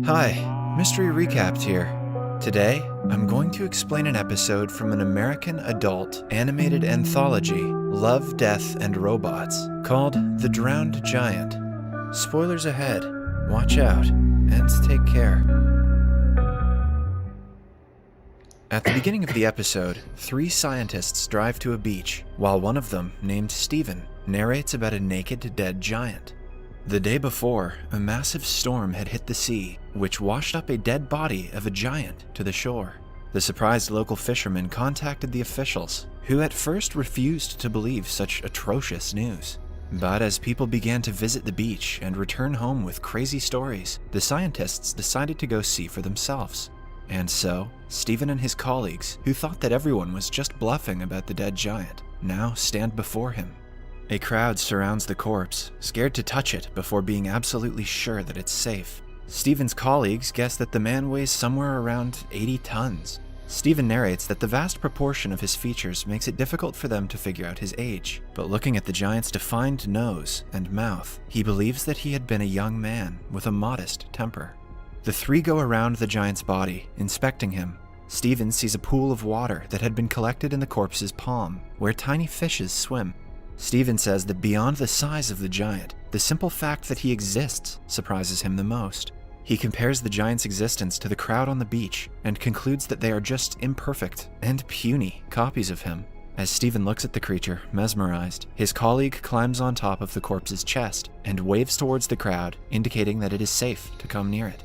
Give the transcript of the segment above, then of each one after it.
Hi, Mystery Recapped here. Today, I'm going to explain an episode from an American adult animated anthology, Love, Death, and Robots, called The Drowned Giant. Spoilers ahead. Watch out, and take care. At the beginning of the episode, 3 scientists drive to a beach, while one of them, named Steven, narrates about a naked, dead giant. The day before, a massive storm had hit the sea, which washed up a dead body of a giant to the shore. The surprised local fishermen contacted the officials, who at first refused to believe such atrocious news. But as people began to visit the beach and return home with crazy stories, the scientists decided to go see for themselves. And so, Steven and his colleagues, who thought that everyone was just bluffing about the dead giant, now stand before him. A crowd surrounds the corpse, scared to touch it before being absolutely sure that it's safe. Steven's colleagues guess that the man weighs somewhere around 80 tons. Steven narrates that the vast proportion of his features makes it difficult for them to figure out his age, but looking at the giant's defined nose and mouth, he believes that he had been a young man with a modest temper. The 3 go around the giant's body, inspecting him. Steven sees a pool of water that had been collected in the corpse's palm, where tiny fishes swim. Steven says that beyond the size of the giant, the simple fact that he exists surprises him the most. He compares the giant's existence to the crowd on the beach and concludes that they are just imperfect and puny copies of him. As Steven looks at the creature, mesmerized, his colleague climbs on top of the corpse's chest and waves towards the crowd, indicating that it is safe to come near it.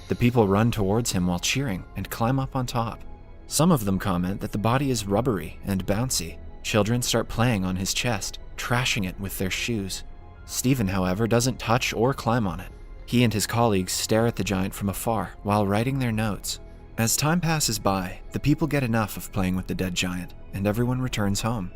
The people run towards him while cheering and climb up on top. Some of them comment that the body is rubbery and bouncy. Children start playing on his chest, trashing it with their shoes. Steven, however, doesn't touch or climb on it. He and his colleagues stare at the giant from afar while writing their notes. As time passes by, the people get enough of playing with the dead giant, and everyone returns home.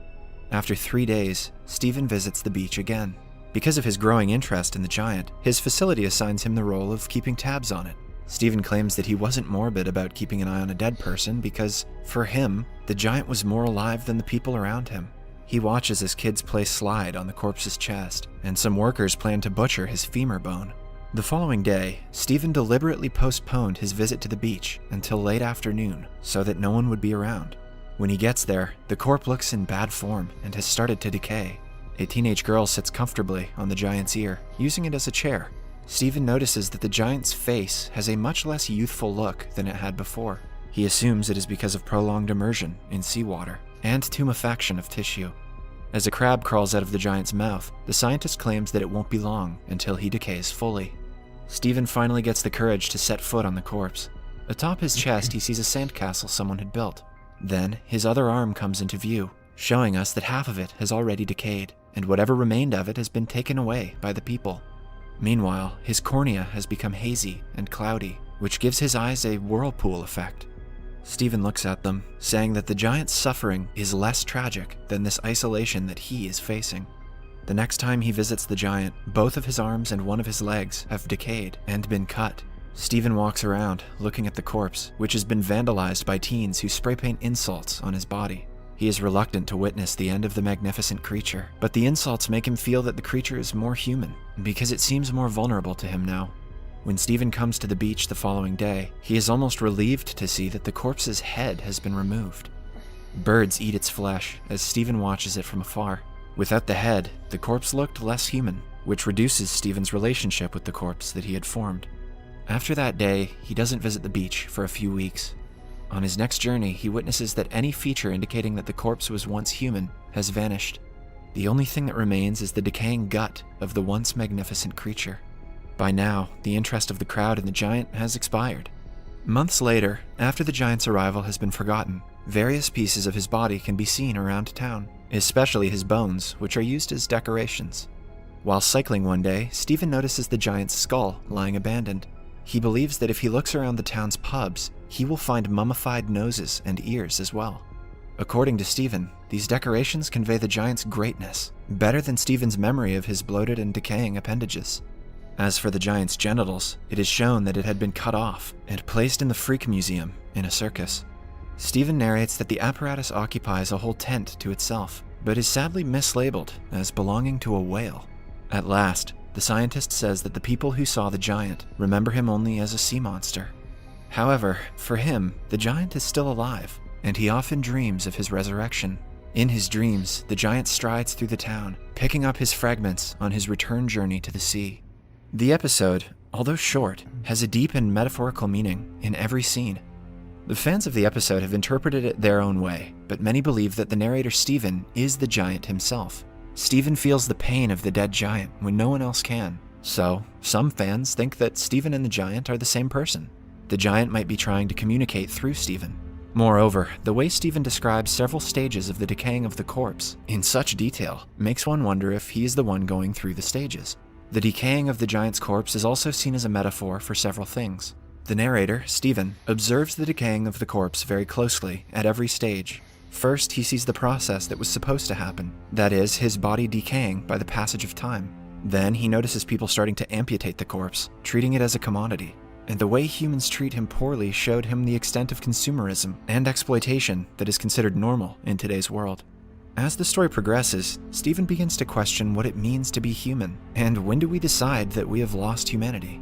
After 3 days, Steven visits the beach again. Because of his growing interest in the giant, his facility assigns him the role of keeping tabs on it. Steven claims that he wasn't morbid about keeping an eye on a dead person because, for him, the giant was more alive than the people around him. He watches as kids play slide on the corpse's chest, and some workers plan to butcher his femur bone. The following day, Steven deliberately postponed his visit to the beach until late afternoon so that no one would be around. When he gets there, the corpse looks in bad form and has started to decay. A teenage girl sits comfortably on the giant's ear, using it as a chair. Steven notices that the giant's face has a much less youthful look than it had before. He assumes it is because of prolonged immersion in seawater and tumefaction of tissue. As a crab crawls out of the giant's mouth, the scientist claims that it won't be long until he decays fully. Steven finally gets the courage to set foot on the corpse. Atop his chest, he sees a sandcastle someone had built. Then, his other arm comes into view, showing us that half of it has already decayed, and whatever remained of it has been taken away by the people. Meanwhile, his cornea has become hazy and cloudy, which gives his eyes a whirlpool effect. Steven looks at them, saying that the giant's suffering is less tragic than this isolation that he is facing. The next time he visits the giant, both of his arms and one of his legs have decayed and been cut. Steven walks around, looking at the corpse, which has been vandalized by teens who spray paint insults on his body. He is reluctant to witness the end of the magnificent creature, but the insults make him feel that the creature is more human, because it seems more vulnerable to him now. When Steven comes to the beach the following day, he is almost relieved to see that the corpse's head has been removed. Birds eat its flesh as Steven watches it from afar. Without the head, the corpse looked less human, which reduces Steven's relationship with the corpse that he had formed. After that day, he doesn't visit the beach for a few weeks. On his next journey, he witnesses that any feature indicating that the corpse was once human has vanished. The only thing that remains is the decaying gut of the once magnificent creature. By now, the interest of the crowd in the giant has expired. Months later, after the giant's arrival has been forgotten, various pieces of his body can be seen around town, especially his bones, which are used as decorations. While cycling one day, Steven notices the giant's skull lying abandoned. He believes that if he looks around the town's pubs, he will find mummified noses and ears as well. According to Steven, these decorations convey the giant's greatness, better than Steven's memory of his bloated and decaying appendages. As for the giant's genitals, it is shown that it had been cut off and placed in the Freak Museum in a circus. Steven narrates that the apparatus occupies a whole tent to itself, but is sadly mislabeled as belonging to a whale. At last, The scientist says that the people who saw the giant remember him only as a sea monster. However, for him, the giant is still alive, and he often dreams of his resurrection. In his dreams, the giant strides through the town, picking up his fragments on his return journey to the sea. The episode, although short, has a deep and metaphorical meaning in every scene. The fans of the episode have interpreted it their own way, but many believe that the narrator Stephen is the giant himself. Stephen feels the pain of the dead giant when no one else can. So, some fans think that Stephen and the giant are the same person. The giant might be trying to communicate through Stephen. Moreover, the way Stephen describes several stages of the decaying of the corpse in such detail makes one wonder if he is the one going through the stages. The decaying of the giant's corpse is also seen as a metaphor for several things. The narrator, Stephen, observes the decaying of the corpse very closely at every stage. First, he sees the process that was supposed to happen, that is, his body decaying by the passage of time. Then he notices people starting to amputate the corpse, treating it as a commodity. And the way humans treat him poorly showed him the extent of consumerism and exploitation that is considered normal in today's world. As the story progresses, Stephen begins to question what it means to be human, and when do we decide that we have lost humanity?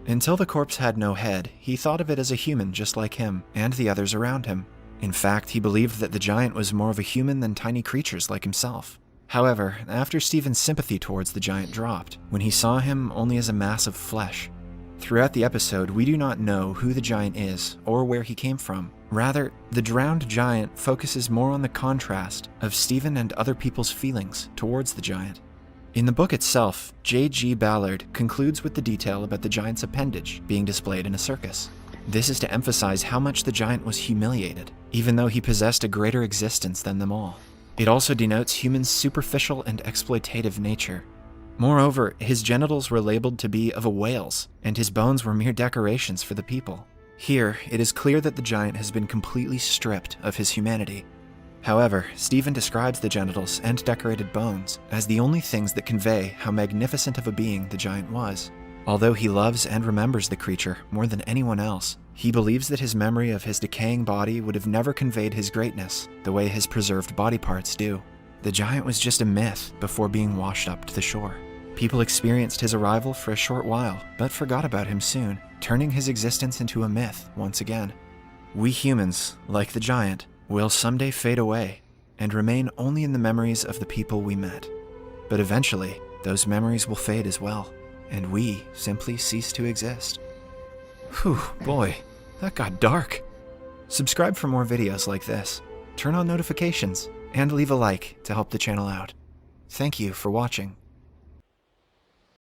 Until the corpse had no head, he thought of it as a human just like him and the others around him. In fact, he believed that the giant was more of a human than tiny creatures like himself. However, after Stephen's sympathy towards the giant dropped, when he saw him only as a mass of flesh. Throughout the episode, we do not know who the giant is or where he came from. Rather, the drowned giant focuses more on the contrast of Stephen and other people's feelings towards the giant. In the book itself, J.G. Ballard concludes with the detail about the giant's appendage being displayed in a circus. This is to emphasize how much the giant was humiliated, even though he possessed a greater existence than them all. It also denotes humans' superficial and exploitative nature. Moreover, his genitals were labeled to be of a whale's, and his bones were mere decorations for the people. Here, it is clear that the giant has been completely stripped of his humanity. However, Stephen describes the genitals and decorated bones as the only things that convey how magnificent of a being the giant was. Although he loves and remembers the creature more than anyone else, he believes that his memory of his decaying body would have never conveyed his greatness the way his preserved body parts do. The giant was just a myth before being washed up to the shore. People experienced his arrival for a short while, but forgot about him soon, turning his existence into a myth once again. We humans, like the giant, will someday fade away and remain only in the memories of the people we met. But eventually, those memories will fade as well, and we simply cease to exist. Whew, boy, that got dark. Subscribe for more videos like this, turn on notifications, and leave a like to help the channel out. Thank you for watching.